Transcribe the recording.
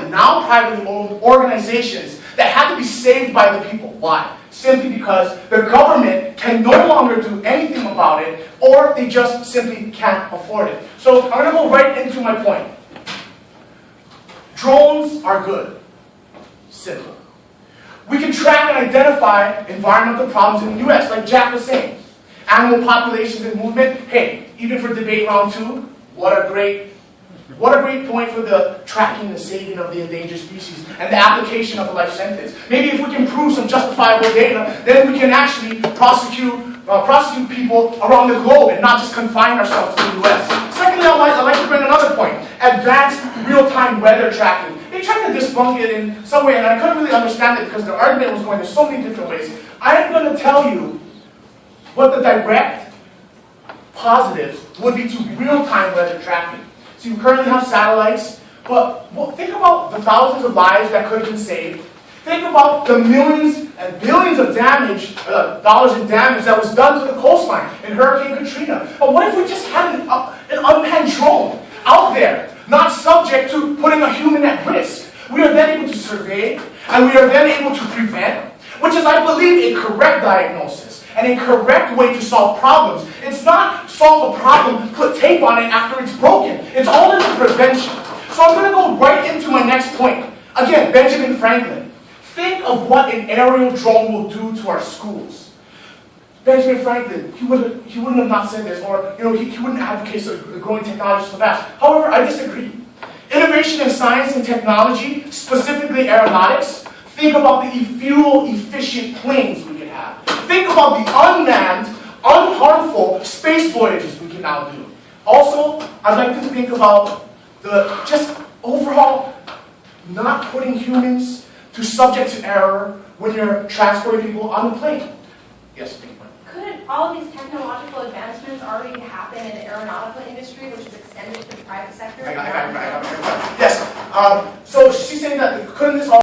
now privately owned organizations that had to be saved by the people. Why? Simply because the government can no longer do anything about it, or they just simply can't afford it. So I'm going to go right into my point. Drones are good. Simple. We can track and identify environmental problems in the US, like Jack was saying. Animal populations and movement, hey, even for debate round 2, what a great point for the tracking and saving of the endangered species and the application of a life sentence. Maybe if we can prove some justifiable data, then we can actually prosecute people around the globe and not just confine ourselves to the US. Secondly, I'd like to bring another point. Advanced real-time weather tracking. They tried to debunk it in some way, and I couldn't really understand it because the argument was going in so many different ways. I am going to tell you what the direct positives would be to real-time weather tracking. So you currently have satellites, but think about the thousands of lives that could have been saved. Think about the millions and billions of dollars in damage that was done to the coastline in Hurricane Katrina. But what if we just had an unmanned drone out there, not subject to putting a human at risk? We are then able to survey, and we are then able to prevent, which is, I believe, a correct diagnosis and a correct way to solve problems. It's not solve a problem, put tape on it after it's broken. It's all in the prevention. So I'm going to go right into my next point. Again, Benjamin Franklin. Think of what an aerial drone will do to our schools. Benjamin Franklin, he wouldn't have not said this, or he wouldn't advocate the growing technology so fast. However, I disagree. Innovation in science and technology, specifically aeronautics, think about the fuel-efficient planes we can have. Think about the unmanned, unharmful space voyages we can now do. Also, I'd like to think about the just overall not putting humans to subject to error when you're transporting people on the plane. Yes, big point. Couldn't all of these technological advancements already happen in the aeronautical industry, which is extended to the private sector? Yes.